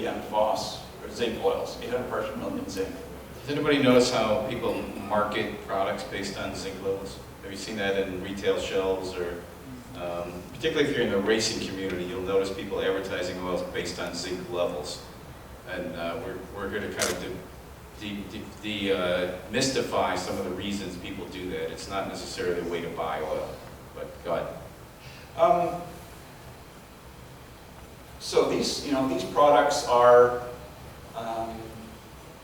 ppm phos, or zinc oils, 800 parts per million zinc. Does anybody notice how people market products based on zinc levels? Have you seen that in retail shelves, or particularly if you're in the racing community, you'll notice people advertising oils based on zinc levels. And we're here to kind of demystify some of the reasons people do that. It's not necessarily a way to buy oil, but go ahead. So these products are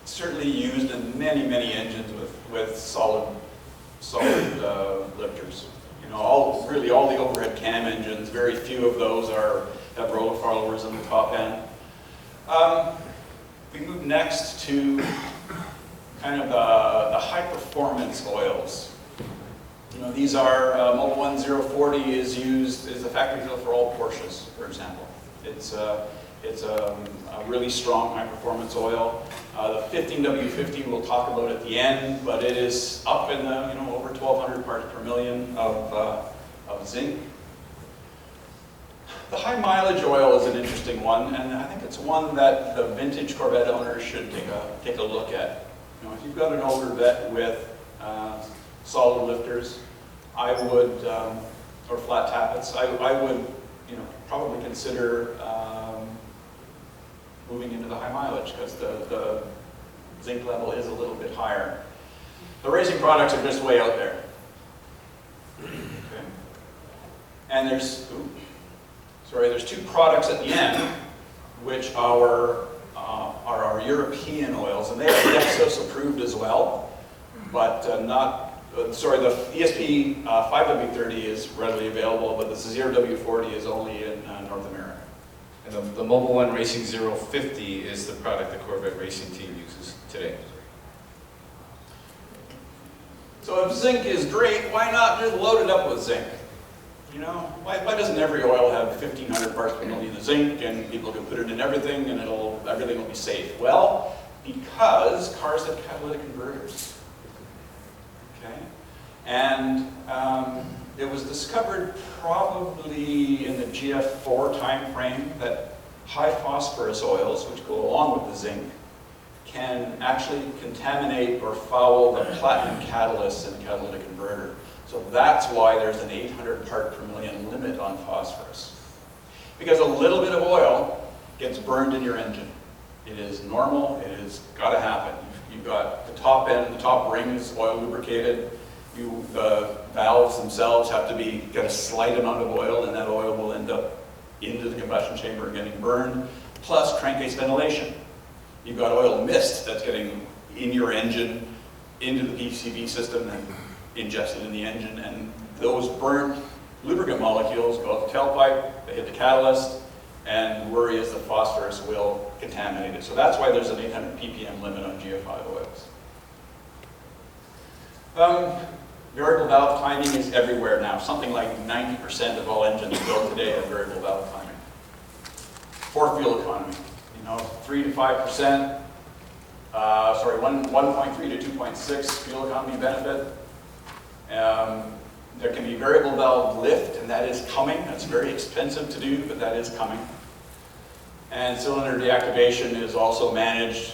certainly used in many engines with solid lifters. Really all the overhead cam engines, very few of those have roller followers on the top end. We move next to kind of the high performance oils. These are Mobil 1040 is a factory fill for all Porsches, for example. It's a really strong high performance oil. The 15W50 we'll talk about at the end, but it is up in the over 1,200 parts per million of zinc. The high mileage oil is an interesting one, and I think it's one that the vintage Corvette owners should take a look at. If you've got an older Corvette with solid lifters, I would, or flat tappets, I would, probably consider moving into the high mileage, because the zinc level is a little bit higher. The racing products are just way out there. Okay. And there's two products at the end, which are our European oils, and they are Exxon approved as well, but the ESP 5W30 is readily available, but the 0W40 is only in North America. And the Mobil 1 Racing 050 is the product the Corvette racing team uses today. So if zinc is great, why not just load it up with zinc? Why doesn't every oil have 1,500 parts per million of zinc, and people can put it in everything and everything will be safe? Well, because cars have catalytic converters. Okay? And it was discovered probably in the GF4 time frame that high phosphorus oils, which go along with the zinc, can actually contaminate or foul the platinum catalyst in the catalytic converter. So that's why there's an 800 part per million limit on phosphorus. Because a little bit of oil gets burned in your engine. It is normal, it has got to happen. You've got the top end, the top rings oil lubricated. The valves themselves have to get a slight amount of oil, and that oil will end up into the combustion chamber getting burned, plus crankcase ventilation. You've got oil mist that's getting in your engine, into the PCV system, and ingested in the engine, and those burnt lubricant molecules go out the tailpipe, they hit the catalyst, and worry is the phosphorus will contaminate it. So that's why there's an 800 ppm limit on GF5 oils. Variable valve timing is everywhere now. Something like 90% of all engines built today have variable valve timing. For fuel economy, 3 to 5%, 1.3 to 2.6 fuel economy benefit. There can be variable valve lift, and that is coming. That's very expensive to do, but that is coming. And cylinder deactivation is also managed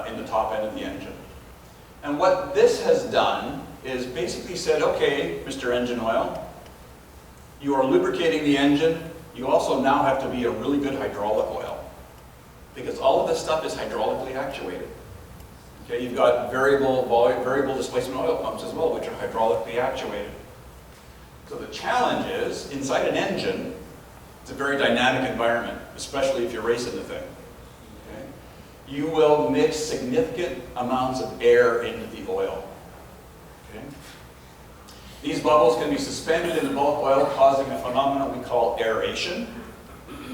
in the top end of the engine. And what this has done is basically said, okay, Mr. Engine Oil, you are lubricating the engine. You also now have to be a really good hydraulic oil, because all of this stuff is hydraulically actuated. Okay, you've got variable displacement oil pumps as well, which are hydraulically actuated. So the challenge is, inside an engine, it's a very dynamic environment, especially if you're racing the thing. Okay? You will mix significant amounts of air into the oil. Okay? These bubbles can be suspended in the bulk oil, causing a phenomenon we call aeration.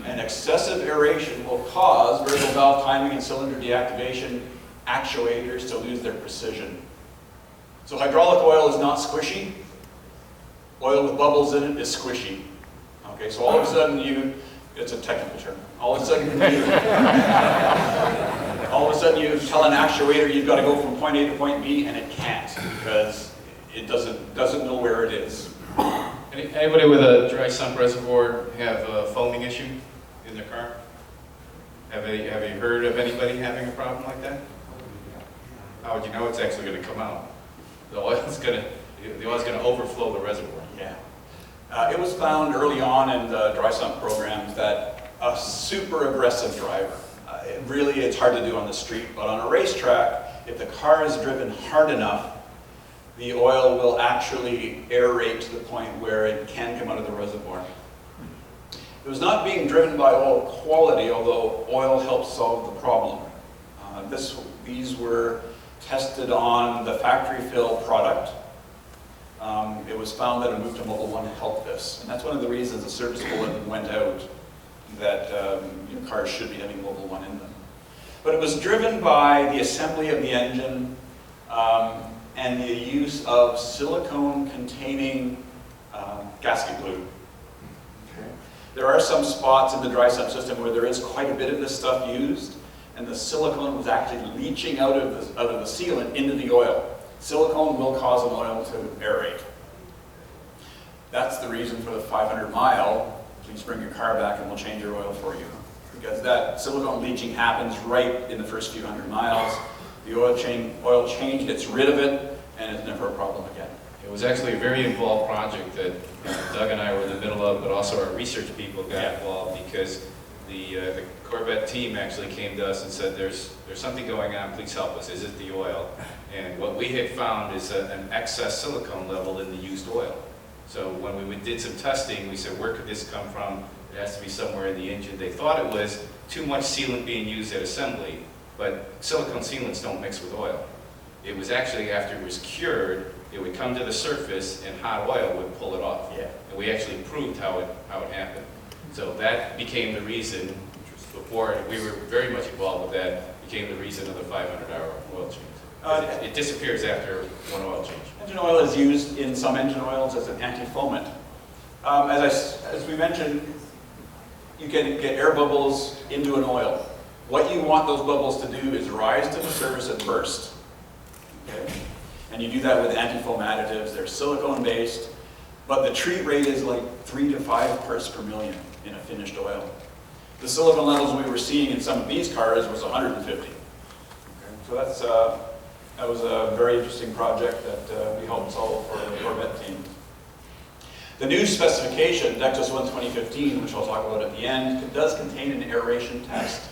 And excessive aeration will cause variable valve timing and cylinder deactivation actuators to lose their precision. So hydraulic oil is not squishy. Oil with bubbles in it is squishy. Okay, so all of a sudden it's a technical term. All of a sudden you tell an actuator you've got to go from point A to point B, and it can't, because it doesn't know where it is. Anybody with a dry sump reservoir have a foaming issue in their car? Have you heard of anybody having a problem like that? How would you know it's actually going to come out? The oil's going to overflow the reservoir. Yeah. It was found early on in the dry sump programs that a super aggressive driver, it's hard to do on the street, but on a racetrack, if the car is driven hard enough, the oil will actually aerate to the point where it can come out of the reservoir. It was not being driven by oil quality, although oil helps solve the problem. These were tested on the factory fill product. It was found that a move to Mobil 1 helped this. And that's one of the reasons the service bulletin went out that your cars should be having Mobil 1 in them. But it was driven by the assembly of the engine and the use of silicone-containing gasket glue. Okay. There are some spots in the dry sump system where there is quite a bit of this stuff used, and the silicone was actually leaching out of the sealant into the oil. Silicone will cause an oil to aerate. That's the reason for the 500 mile, please bring your car back and we'll change your oil for you. Because that silicone leaching happens right in the first few hundred miles. The oil change gets rid of it, and it's never a problem again. It was actually a very involved project that Doug and I were in the middle of, but also our research people got involved, because the Corvette team actually came to us and said, there's something going on, please help us, is it the oil? And what we had found is an excess silicone level in the used oil. So when we did some testing, we said, where could this come from? It has to be somewhere in the engine. They thought it was too much sealant being used at assembly, but silicone sealants don't mix with oil. It was actually after it was cured, it would come to the surface and hot oil would pull it off. Yeah. And we actually proved how it happened. So that became the reason, before we were very much involved with that, became the reason of the 500-hour oil change. It disappears after one oil change. Engine oil is used in some engine oils as an anti-foamant. As we mentioned, you can get air bubbles into an oil. What you want those bubbles to do is rise to the surface and burst. Okay? And you do that with anti-foam additives. They're silicone-based, but the treat rate is like 3 to 5 parts per million in a finished oil. The silicone levels we were seeing in some of these cars was 150. Okay? So that was a very interesting project that we helped solve for the Corvette team. The new specification, Dexus 1 2015, which I'll talk about at the end, does contain an aeration test.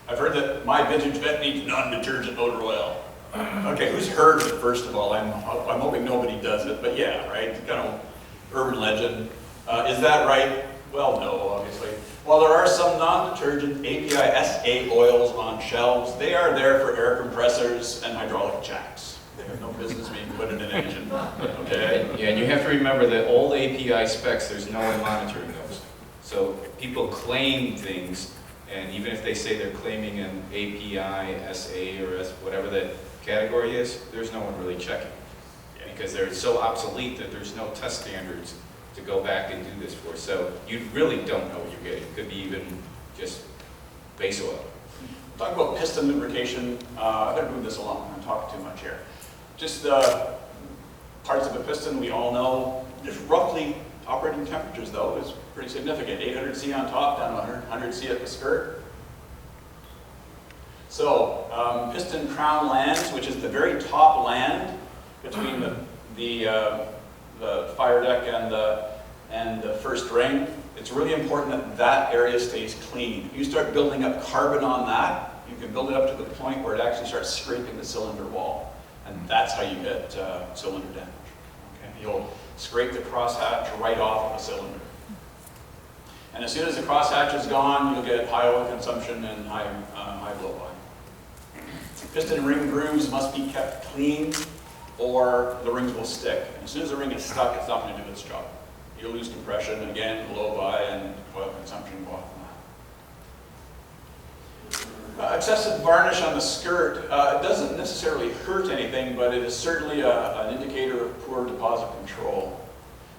I've heard that my vintage vet needs non-detergent motor oil. Okay, who's heard of it, first of all? I'm hoping nobody does it, but yeah, right? Kind of urban legend. Is that right? Well, no, obviously. While there are some non-detergent API SA oils on shelves, they are there for air compressors and hydraulic jacks. They have no business being put in an engine. Okay? Yeah, and you have to remember that old API specs, there's no one monitoring those. So people claim things, and even if they say they're claiming an API, SA, or whatever that category is, there's no one really checking. Because they're so obsolete that there's no test standards to go back and do this for. So you really don't know what you're getting. It could be even just base oil. Talk about piston lubrication. I better move this along. I'm talking too much here. Just the parts of a piston we all know. Just roughly operating temperatures, though, is pretty significant. 800 C on top, down to 100 C at the skirt. So piston crown lands, which is the very top land between the fire deck and the first ring. It's really important that that area stays clean. If you start building up carbon on that, you can build it up to the point where it actually starts scraping the cylinder wall. And that's how you get cylinder damage. Okay? You'll scrape the crosshatch right off of a cylinder. And as soon as the crosshatch is gone, you'll get high oil consumption and high blow-by. Piston ring grooves must be kept clean, or the rings will stick. And as soon as the ring is stuck, it's not going to do its job. You'll lose compression, again, blow-by, and oil consumption go off on that. Excessive varnish on the skirt, it doesn't necessarily hurt anything, but it is certainly an indicator of poor deposit control.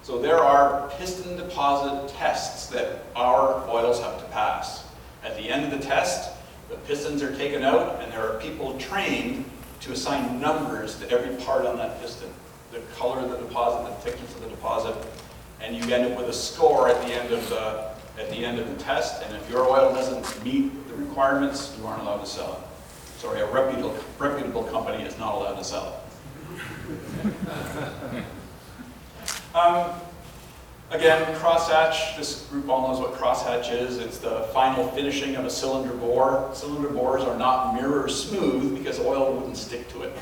So there are piston deposit tests that our oils have to pass. At the end of the test, the pistons are taken out, and there are people trained to assign numbers to every part on that piston. The color of the deposit, the thickness of the deposit, and you end up with a score at the end of at the end of the test, and if your oil doesn't meet the requirements, you aren't allowed to sell it. Sorry, a reputable company is not allowed to sell it. Again, crosshatch, this group all knows what crosshatch is. It's the final finishing of a cylinder bore. Cylinder bores are not mirror smooth because oil wouldn't stick to it.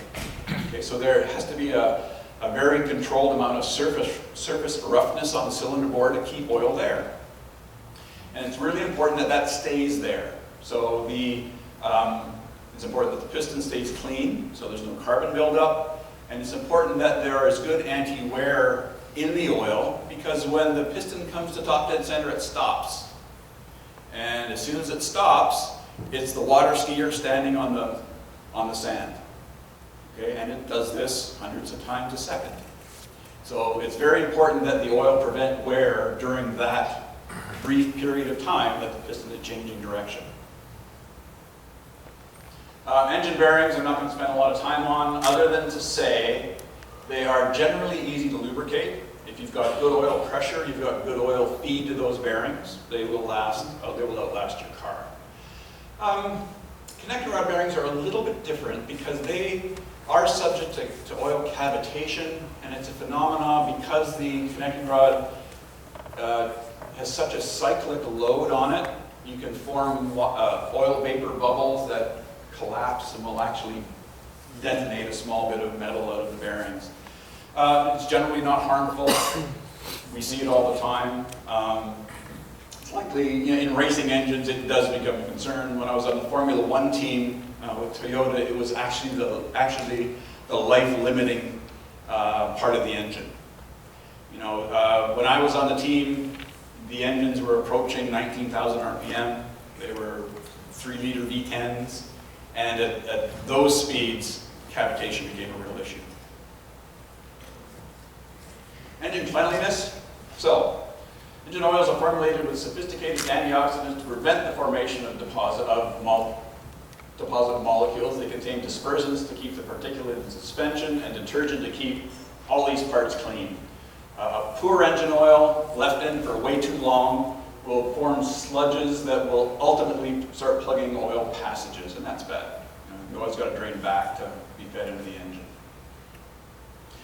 Okay, so there has to be a very controlled amount of surface roughness on the cylinder bore to keep oil there. And it's really important that that stays there. So it's important that the piston stays clean, so there's no carbon buildup. And it's important that there is good anti-wear in the oil, because when the piston comes to top dead center, it stops. And as soon as it stops, it's the water skier standing on the sand. Okay, and it does this hundreds of times a second. So it's very important that the oil prevent wear during that brief period of time that the piston is changing direction. Engine bearings I'm not going to spend a lot of time on, other than to say they are generally easy to lubricate. If you've got good oil pressure, you've got good oil feed to those bearings, they will outlast your car. Connector rod bearings are a little bit different because they are subject to oil cavitation, and it's a phenomenon because the connecting rod has such a cyclic load on it. You can form oil vapor bubbles that collapse and will actually detonate a small bit of metal out of the bearings. It's generally not harmful. We see it all the time. It's likely, in racing engines, it does become a concern. When I was on the Formula One team with Toyota, it was actually the life-limiting part of the engine. When I was on the team, the engines were approaching 19,000 RPM. They were 3-liter V10s, and at those speeds, cavitation became a real issue. Engine cleanliness. So, engine oils are formulated with sophisticated antioxidants to prevent the formation of deposit molecules. They contain dispersants to keep the particulate in suspension and detergent to keep all these parts clean. Poor engine oil left in for way too long will form sludges that will ultimately start plugging oil passages, and that's bad. You always got to drain back to be fed into the engine.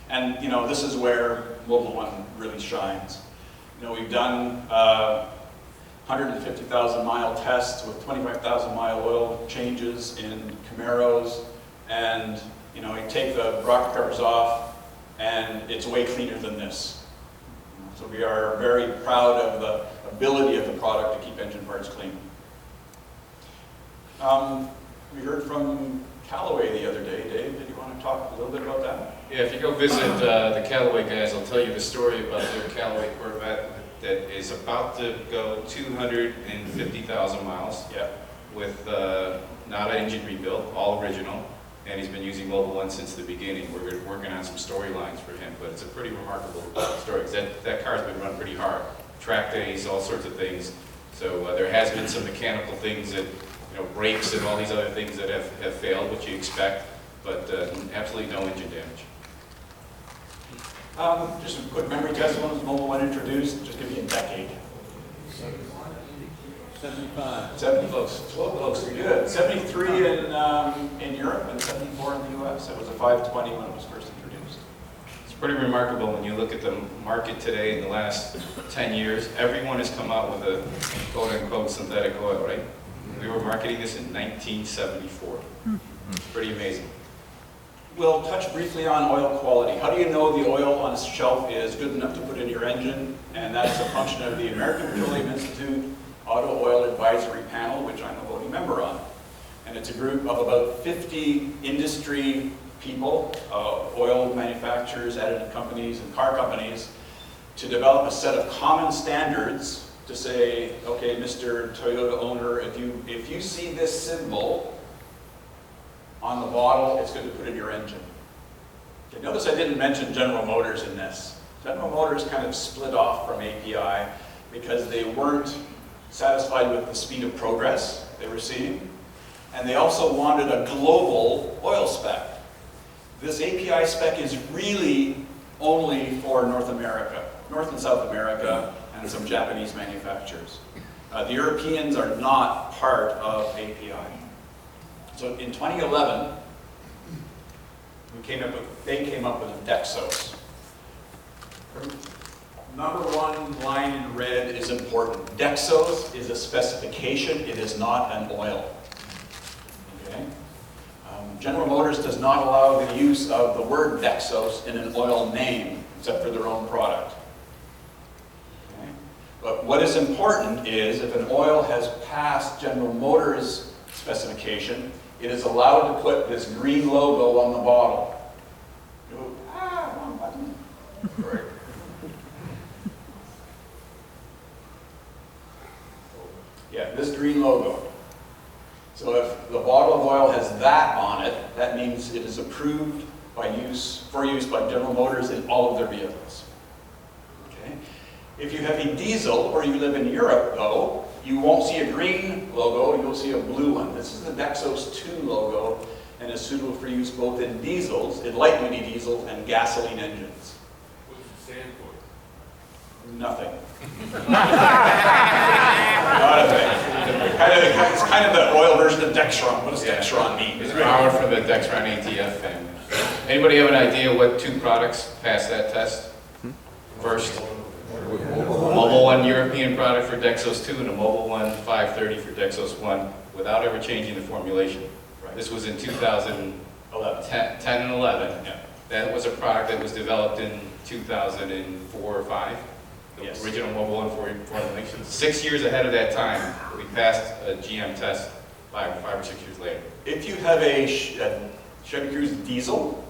And this is where Mobil One really shines. We've done 150,000 mile tests with 25,000 mile oil changes in Camaros, and you take the rocker covers off, and it's way cleaner than this. So we are very proud of the ability of the product to keep engine parts clean. We heard from Callaway the other day. Dave, did you want to talk a little bit about that? Yeah, if you go visit the Callaway guys, I'll tell you the story about their Callaway Corvette that is about to go 250,000 miles. Yeah. With not an engine rebuild, all original, and he's been using Mobil One since the beginning. We're working on some storylines for him, but it's a pretty remarkable story, because that car's been run pretty hard. Track days, all sorts of things. So there has been some mechanical things that, brakes and all these other things that have failed, which you expect, but absolutely no engine damage. Just a quick memory test. When was Mobil One introduced? Just give me a decade. 75. 70 close. Close. Good. 73 in Europe and 74 in the US. It was a 520 when it was first introduced. It's pretty remarkable when you look at the market today in the last 10 years. Everyone has come out with a quote-unquote synthetic oil, right? We were marketing this in 1974. It's pretty amazing. We'll touch briefly on oil quality. How do you know the oil on a shelf is good enough to put in your engine? And that's a function of the American Petroleum Institute Auto Oil Advisory Panel, which I'm a voting member on. And it's a group of about 50 industry people, oil manufacturers, additive companies, and car companies, to develop a set of common standards to say, okay, Mr. Toyota owner, if you see this symbol on the bottle, it's good to put in your engine. Okay, notice I didn't mention General Motors in this. General Motors kind of split off from API because they weren't satisfied with the speed of progress they were seeing, and they also wanted a global oil spec. This API spec is really only for North America, North and South America, and some Japanese manufacturers. The Europeans are not part of API. So in 2011, they came up with Dexos. Number one line in red is important. Dexos is a specification, it is not an oil. Okay? General Motors does not allow the use of the word Dexos in an oil name, except for their own product. Okay? But what is important is if an oil has passed General Motors specification, it is allowed to put this green logo on the bottle. You go, wrong button. Right. Yeah, this green logo. So if the bottle of oil has that on it, that means it is approved for use by General Motors in all of their vehicles. Okay? If you have a diesel or you live in Europe, though, you won't see a green logo, you'll see a blue one. This is the Dexos 2 logo and is suitable for use both in diesels, in light-duty diesels, and gasoline engines. What does it stand for? Nothing. Not a thing. It's kind of the oil version of Dextron. What does Dextron mean? It's power for the Dextron ATF family. Anybody have an idea what two products passed that test? First, Mobil 1 European product for Dexos 2 and a Mobil 1 530 for Dexos 1 without ever changing the formulation. Right. This was in 2010 and 11. Yeah. That was a product that was developed in 2004 or 5. The Yes. original Mobil 1 formulation. 6 years ahead of that time, we passed a GM test 5 or 6 years later. If you have a Chevy Cruze diesel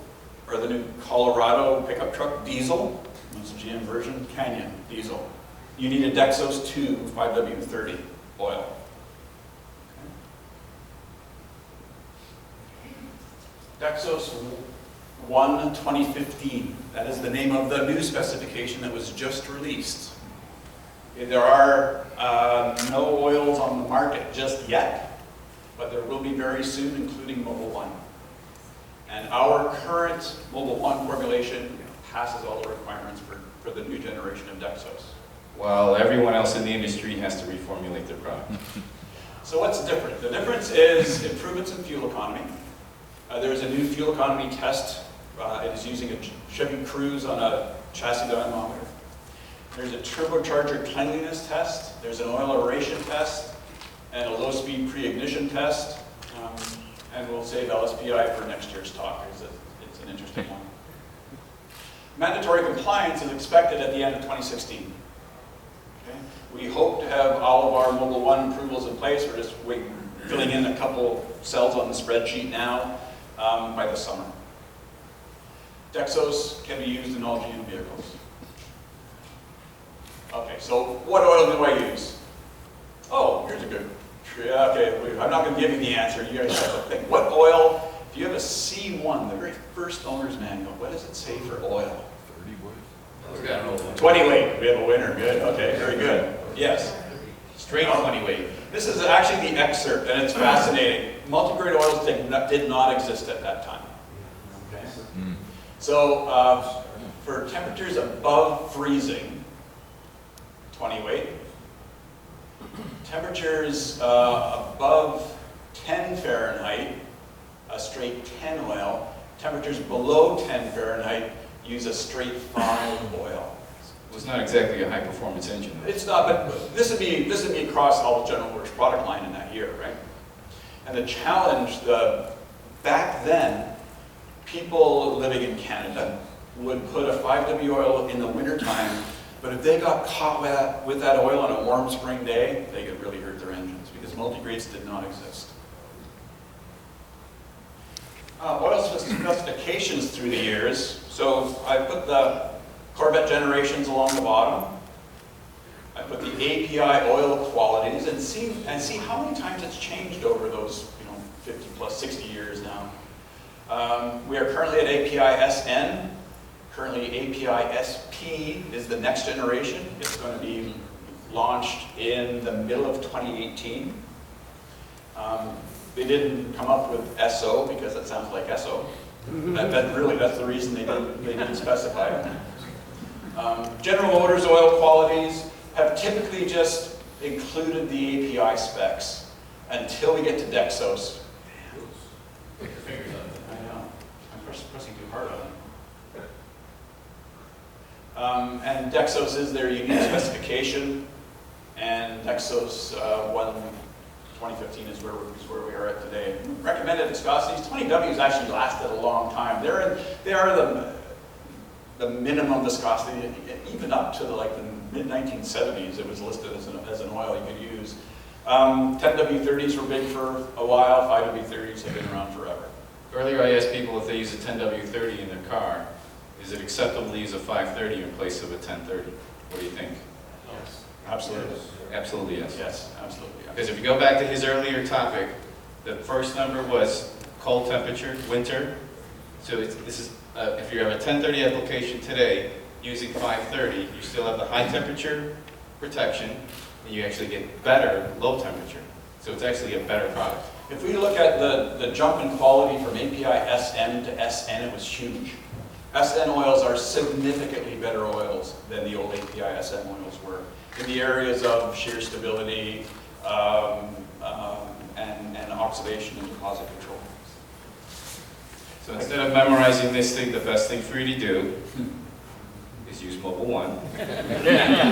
or the new Colorado pickup truck diesel, that's a GM version, Canyon diesel, you need a Dexos 2 5W30 oil. Okay. Dexos 1 2015. That is the name of the new specification that was just released. Okay, there are no oils on the market just yet, but there will be very soon, including Mobil 1. And our current Mobil 1 formulation passes all the requirements for the new generation of Dexos. While everyone else in the industry has to reformulate their product. So what's different? The difference is improvements in fuel economy. There's a new fuel economy test. It is using a Chevy Cruze on a chassis dynamometer. There's a turbocharger cleanliness test. There's an oil aeration test and a low-speed pre-ignition test. And we'll save LSPI for next year's talk because it's an interesting one. Mandatory compliance is expected at the end of 2016. Okay? We hope to have all of our Mobil 1 approvals in place. We're just filling in a couple cells on the spreadsheet now by the summer. Dexos can be used in all GM vehicles. Okay, so what oil do I use? Oh, here's a good, okay, I'm not going to give you the answer. You guys have to think. What oil, if you have a C1, the very first owner's manual, what does it say for oil? 20 weight. We have a winner. Good. Okay, very good. Yes. Straight 20 weight. This is actually the excerpt, and it's fascinating. Multigrade oils did not exist at that time. Okay. So for temperatures above freezing, 20 weight. Temperatures above 10 Fahrenheit, a straight 10 oil. Temperatures below 10 Fahrenheit, use a straight 5 oil. It was not exactly a high-performance engine. It's not, but this would be across all the General Motors product line in that year, right? And the challenge, back then, people living in Canada would put a 5W oil in the wintertime, but if they got caught with that oil on a warm spring day, they could really hurt their engines because multigrades did not exist. Oil specifications through the years. So I put the Corvette generations along the bottom. I put the API oil qualities and see how many times it's changed over those 50 plus 60 years now. We are currently at API SN. Currently API SP is the next generation. It's going to be launched in the middle of 2018. They didn't come up with SO because it sounds like SO. That's the reason they didn't specify it. General Motors oil qualities. have typically just included the API specs until we get to Dexos. Put your fingers on it. I know, I'm pressing too hard on it. And Dexos is their unique specification, and Dexos 2015 is where we are at today. Recommended viscosities, 20Ws actually lasted a long time. They are the minimum viscosity, even up to like the mid-1970s, it was listed as an oil you could use. 10W30s were big for a while, 5W30s have been around forever. Earlier I asked people if they use a 10W30 in their car, is it acceptable to use a 530 in place of a 1030? What do you think? Yes. Absolutely. Absolutely yes. Yes, absolutely. Yes. Because if you go back to his earlier topic, the first number was cold temperature, winter. So this is, if you have a 1030 application today, using 530, you still have the high temperature protection, and you actually get better low temperature. So it's actually a better product. If we look at the jump in quality from API SN to SN, it was huge. SN oils are significantly better oils than the old API SN oils were in the areas of shear stability and oxidation and deposit control. So instead of memorizing this thing, the best thing for you to do is use Mobil 1.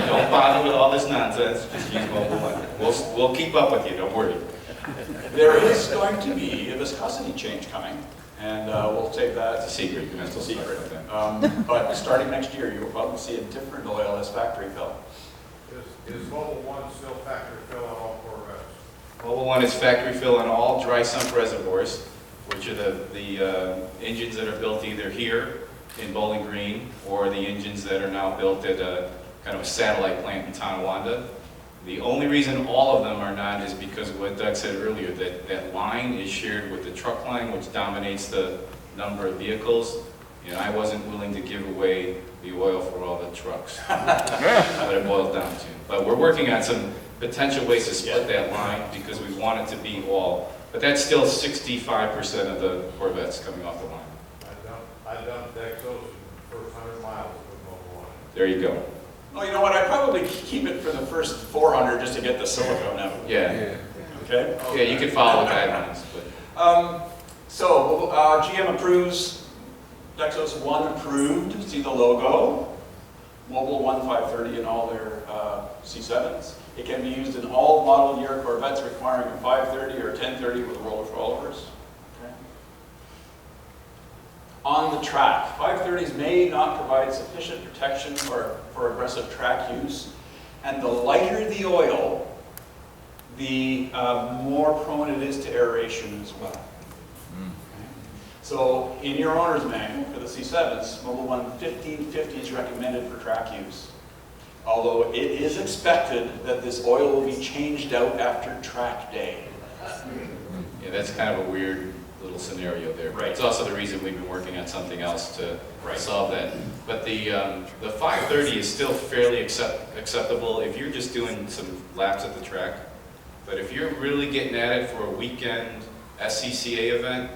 Don't bother with all this nonsense, just use Mobil 1. We'll keep up with you, don't worry. There is going to be a viscosity change coming, and we'll take that. It's a secret. You can It's a still secret. that. But starting next year, you will probably see a different oil as factory fill. Is Mobil 1 still factory fill on all Corvettes? Mobil 1 is factory fill on all dry sump reservoirs, which are the engines that are built either here in Bowling Green or the engines that are now built at a kind of a satellite plant in Tonawanda. The only reason all of them are not is because of what Doug said earlier, that line is shared with the truck line, which dominates the number of vehicles. You know, I wasn't willing to give away the oil for all the trucks. That's what it boils down to. But we're working on some potential ways to split that line because we want it to be all. But that's still 65% of the Corvettes coming off the line. I dumped Dexos in the first 100 miles with Mobil 1. There you go. Well, you know what? I'd probably keep it for the first 400 just to get the silicone out. Yeah. Okay? Yeah, you can follow the guidelines. But So GM approves, Dexos 1 approved, see the logo, Mobil 1 530 in all their C7s. It can be used in all model year Corvettes requiring a 530 or 1030 with rollovers. Okay. On the track, 530s may not provide sufficient protection for aggressive track use, and the lighter the oil, the more prone it is to aeration as well. So in your owner's manual for the C7s, Mobil 1 1550 is recommended for track use. Although it is expected that this oil will be changed out after track day. yeah, that's kind of a weird little scenario there. Right. It's also the reason we've been working on something else to solve that. But the 530 is still fairly acceptable if you're just doing some laps at the track. But if you're really getting at it for a weekend SCCA event,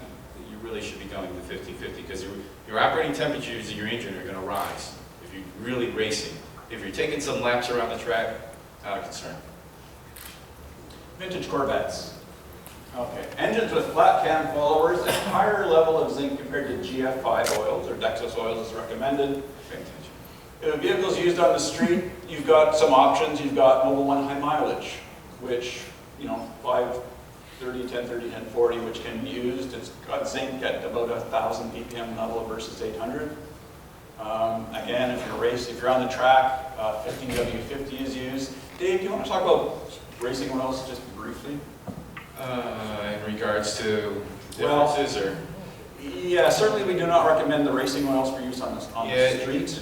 you really should be going to 50-50 because your operating temperatures of your engine are going to rise if you're really racing. If you're taking some laps around the track, not a concern. Vintage Corvettes. Okay. Engines with flat cam followers and higher level of zinc compared to GF5 oils or Dexos oils is recommended. Pay attention. If a vehicle's used on the street, you've got some options. You've got Mobil 1 high mileage, which, you know, 530, 1030, 1040, which can be used. It's got zinc at about 1,000 ppm level versus 800. Again, if you're on the track, 15W50 is used. Dave, do you want to talk about racing oils just briefly? In regards to differences or? Yeah, certainly we do not recommend the racing oils for use on the street.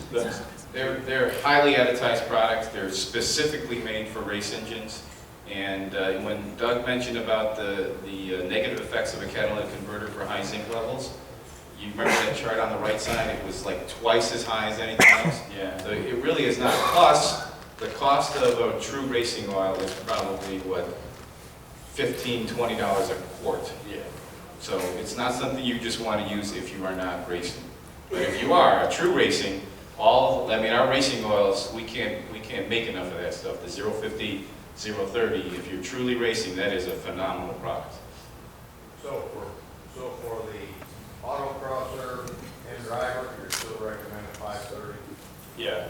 They're highly advertised products. They're specifically made for race engines. And when Doug mentioned about the negative effects of a catalytic converter for high zinc levels, you remember that chart on the right side? It was like twice as high as anything else. Yeah. So it really is not. Plus, the cost of a true racing oil is probably, what, $15, $20 a quart. Yeah. So it's not something you just want to use if you are not racing. But if you are a true racing, I mean, our racing oils, we can't make enough of that stuff. The 050, 030, if you're truly racing, that is a phenomenal product. So for the autocrosser and driver, you're still recommending 530? Yeah,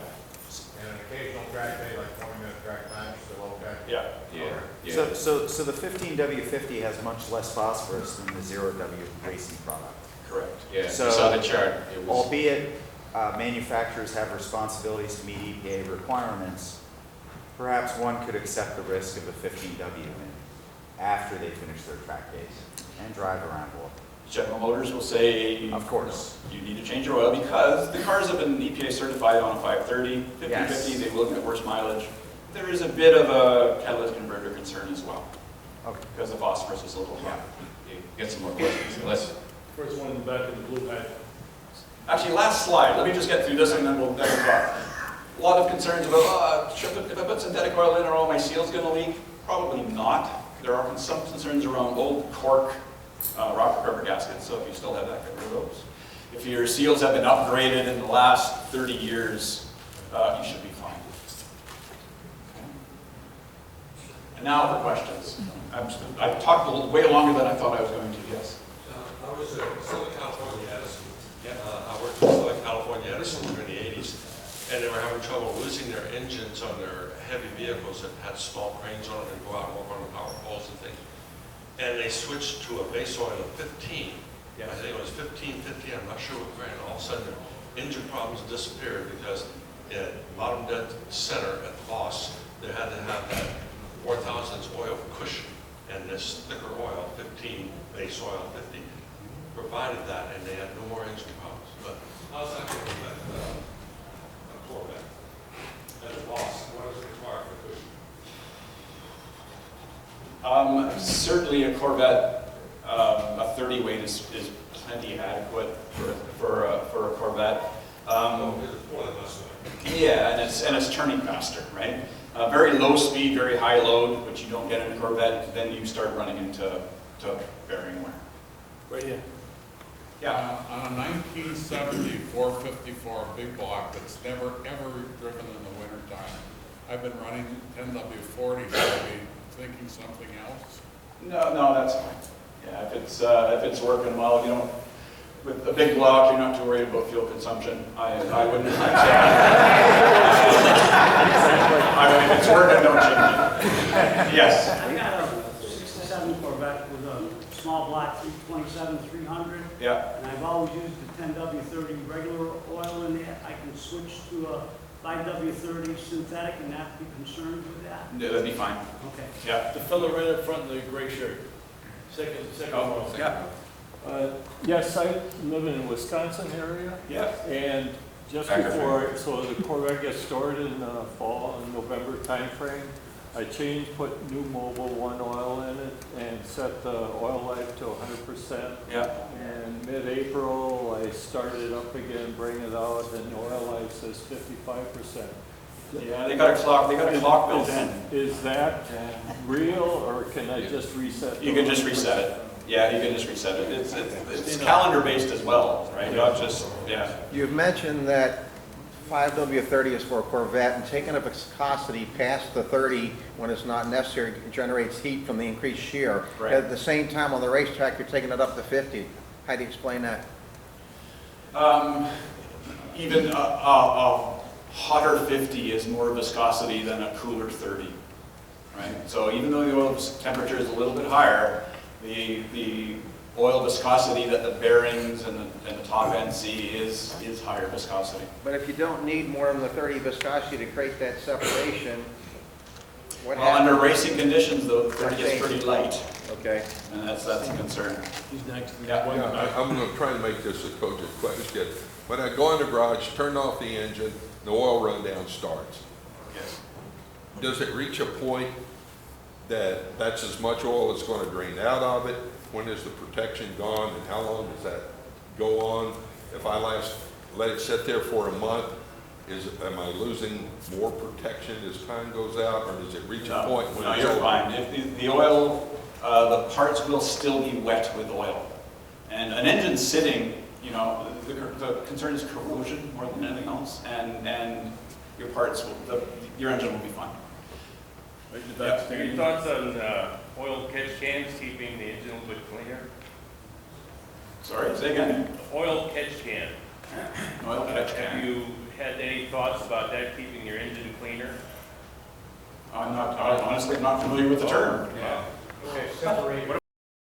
And an occasional track day, like 20-minute track time, is still okay? yeah. Yeah. So the 15W50 has much less phosphorus than the 0W racing product. Correct. Yeah, So- you saw the chart. It was, Albeit manufacturers have responsibilities to meet EPA requirements, perhaps one could accept the risk of a 15W after they finish their track days and drive around more. General Motors will say, Of course. you need to change your oil because the cars have been EPA certified on a 530, 5050, Yes. they will get worse mileage. There is a bit of a catalytic converter concern as well, Okay. because the phosphorus is a little high. yeah, get some more questions. Les? First one in the back of the blue hat. Actually, last slide, let me just get through this and then we'll talk. A lot of concerns about, if I put synthetic oil in, are all my seals going to leak? Probably not. There are some concerns around old cork rocket rubber gaskets, so if you still have that, get rid of those. If your seals have been upgraded in the last 30 years, you should be fine. And now for questions. I've talked a little, way longer than I thought I was going to, yes. I was at Southern California Edison. I worked for Southern California Edison in the 80s, and they were having trouble losing their engines on their heavy vehicles that had small cranes on them and go out and work on the power poles and things. And they switched to a base oil of 15. I think it was 1550, I'm not sure what brand. All of a sudden, their engine problems disappeared because at bottom dead center at the boss, they had to have that 4,000 oil cushion, and this thicker oil, 15, base oil 50, provided that, and they had no more engine problems. But how's that going with a Corvette? At the boss, what does it require for cushion? Certainly a Corvette, a 30 weight is plenty adequate for a Corvette. It's more than less than Yeah, and it's turning faster, right? Very low speed, very high load, which you don't get in a Corvette, then you start running into bearing wear. Right here. Yeah. On a 1970 454 big block that's never ever driven in the wintertime, I've been running 10W40, should I be thinking something else? No, that's fine. Yeah, if it's working well, you don't, with a big block, you're not too worried about fuel consumption. I wouldn't. If it's working, don't change it. Yes. I got a 67 Corvette with a small block 327, 300, Yeah. and I've always used the 10W30 regular oil in there. I can switch to a 5W30 synthetic and not be concerned with that. Yeah, that'd be fine. Okay. Yeah. The fellow right up front in the gray shirt. Second Oh, row. yeah. Yes, I live in the Wisconsin area, Yeah. and just Backer before, so the Corvette gets stored in the fall and November timeframe, I put new Mobil 1 oil in it and set the oil life to 100%. Yeah. And mid-April, I started up again, bring it out, and the oil life says 55%. Yeah, they got a clock built in. Is that real, or can I just reset? You can just reset it. Yeah, you can just reset it. It's calendar based as well, right? Not just, yeah. You've mentioned that 5W30 is for a Corvette, and taking a viscosity past the 30 when it's not necessary generates heat from the increased shear. Right. At the same time, on the racetrack, you're taking it up to 50. How do you explain that? Even a hotter 50 is more viscosity than a cooler 30, right? So even though the oil temperature is a little bit higher, the oil viscosity that the bearings and the top end see is higher viscosity. But if you don't need more than the 30 viscosity to create that separation, what Well, under happens? racing conditions, though, 30 is pretty light, Okay. and that's a concern. He's next. Yeah. I'm going to try to make this a cogent question. When I go in the garage, turn off the engine, the oil rundown starts. Yes. Does it reach a point that that's as much oil as going to drain out of it? When is the protection gone, and how long does that go on? If I let it sit there for a month, am I losing more protection as time goes out, or does it reach a point when No, it's you're over? fine. If the oil, the parts will still be wet with oil. And an engine sitting You know, the concern is corrosion more than anything else, and your parts, your engine will be fine. Right in the back, Yeah. Stan. Any thoughts on oil catch cans keeping the engine a little bit cleaner? Sorry, say again? Oil catch can. Oil catch Have can. you had any thoughts about that keeping your engine cleaner? I'm honestly not familiar with the term. Yeah. Okay, separate. What